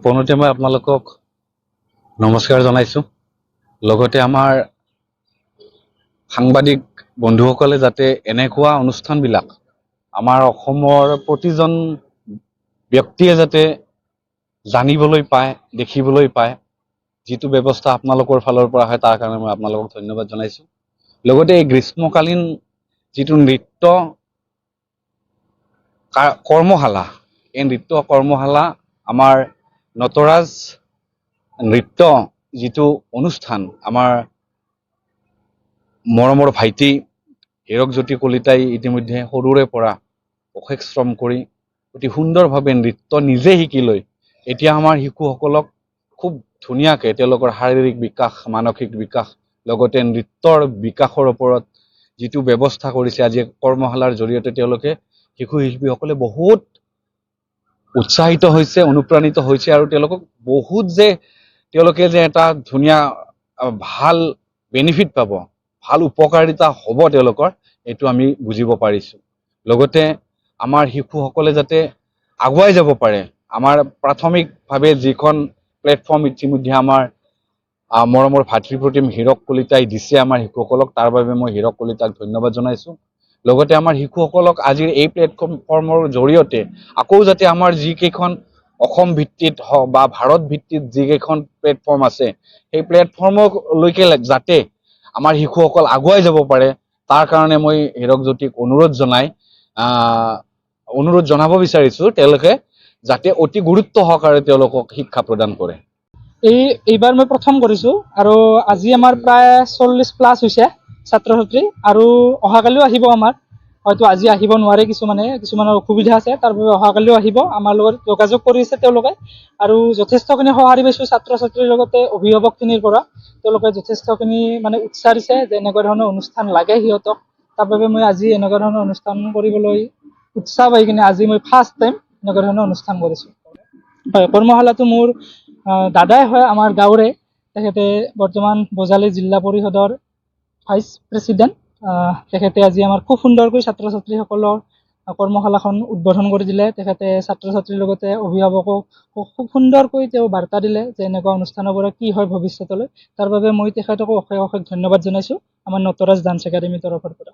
পোনতে মই আপোনালোকক নমস্কাৰ জনাইছো। লগতে আমাৰ সাংবাদিক বন্ধুসকলে যাতে এনেকুৱা অনুষ্ঠানবিলাক আমাৰ অসমৰ প্ৰতিজন ব্যক্তিয়ে যাতে জানিবলৈ পায়, দেখিবলৈ পায়, যিটো ব্যৱস্থা আপোনালোকৰ ফালৰ পৰা হয় তাৰ কাৰণে মই আপোনালোকক ধন্যবাদ জনাইছো। লগতে এই গ্ৰীষ্মকালীন যিটো নৃত্য কৰ্মশালা, এই নৃত্য কৰ্মশালা আমাৰ নটৰাজ নৃত্য যিটো অনুষ্ঠান আমাৰ মৰমৰ ভাইটি হীৰকজ্যোতি কলিতাই ইতিমধ্যে সৰুৰে পৰা অশেষ শ্ৰম কৰি অতি সুন্দৰভাৱে নৃত্য নিজে শিকি লৈ এতিয়া আমাৰ শিশুসকলক খুব ধুনীয়াকৈ তেওঁলোকৰ শাৰীৰিক বিকাশ, মানসিক বিকাশ, লগতে নৃত্যৰ বিকাশৰ ওপৰত যিটো ব্যৱস্থা কৰিছে আজি কৰ্মশালাৰ জৰিয়তে তেওঁলোকে শিশু শিল্পীসকলে বহুত উৎসাহিত হৈছে, অনুপ্ৰাণিত হৈছে আৰু তেওঁলোকক বহুত তেওঁলোকে যে এটা ধুনীয়া ভাল বেনিফিট পাব, ভাল উপকাৰিতা হ'ব তেওঁলোকৰ, এইটো আমি বুজিব পাৰিছো। লগতে আমাৰ শিশুসকলে যাতে আগুৱাই যাব পাৰে, আমাৰ প্ৰাথমিকভাৱে যিখন প্লেটফৰ্ম ইতিমধ্যে আমাৰ মৰমৰ ভাতৃপ্ৰতিম হীৰক কলিতাই দিছে আমাৰ শিশুসকলক, তাৰ বাবে মই হীৰক কলিতাক ধন্যবাদ জনাইছো। লগতে আমাৰ শিশুসকলক আজিৰ এই প্লেটফৰ্মৰ জৰিয়তে আকৌ যাতে আমাৰ যিকেইখন অসম ভিত্তিত হওক বা ভাৰত ভিত্তিত যিকেইখন প্লেটফৰ্ম আছে সেই প্লেটফৰ্মলৈকে যাতে আমাৰ শিশুসকল আগুৱাই যাব পাৰে, তাৰ কাৰণে মই হীৰকজ্যোতিক অনুৰোধ জনাব বিচাৰিছো তেওঁলোকে যাতে অতি গুৰুত্ব সহকাৰে তেওঁলোকক শিক্ষা প্ৰদান কৰে। এইবাৰ মই প্ৰথম কৰিছো আৰু আজি আমাৰ প্ৰায় 40+ হৈছে ছাত্ৰ ছাত্ৰী, আৰু অহাকালিও আহিব। আমাৰ হয়তো আজি আহিব নোৱাৰে, কিছুমানৰ অসুবিধা আছে, তাৰ বাবে অহাকালিও আহিব। আমাৰ লগত যোগাযোগ কৰিছে তেওঁলোকে, আৰু যথেষ্টখিনি সঁহাৰি পাইছোঁ ছাত্ৰ ছাত্ৰীৰ লগতে অভিভাৱকখিনিৰ পৰা। তেওঁলোকে যথেষ্টখিনি উৎসাহ দিছে যে এনেকুৱা ধৰণৰ অনুষ্ঠান লাগে সিহঁতক। তাৰ বাবে মই আজি এনেকুৱা ধৰণৰ অনুষ্ঠান কৰিবলৈ উৎসাহ পাই কিনে আজি মই ফাৰ্ষ্ট টাইম এনেকুৱা ধৰণৰ অনুষ্ঠান কৰিছোঁ। হয়, কৰ্মশালাটো মোৰ দাদাই হয়, আমাৰ গাঁৱৰে। তেখেতে বৰ্তমান বজালী জিলা পৰিষদৰ ভাইচ প্ৰেচিডেণ্ট। তেখেতে আজি আমাৰ খুব সুন্দৰকৈ ছাত্ৰ ছাত্ৰীসকলৰ কৰ্মশালাখন উদ্বোধন কৰি দিলে। তেখেতে ছাত্ৰ ছাত্ৰীৰ লগতে অভিভাৱকক খুব সুন্দৰকৈ তেওঁ বাৰ্তা দিলে যে এনেকুৱা অনুষ্ঠানৰ পৰা কি হয় ভৱিষ্যতলৈ। তাৰ বাবে মই তেখেতকো অশেষ ধন্যবাদ জনাইছোঁ আমাৰ নটৰাজ ডান্স একাডেমীৰ তৰফৰ পৰা।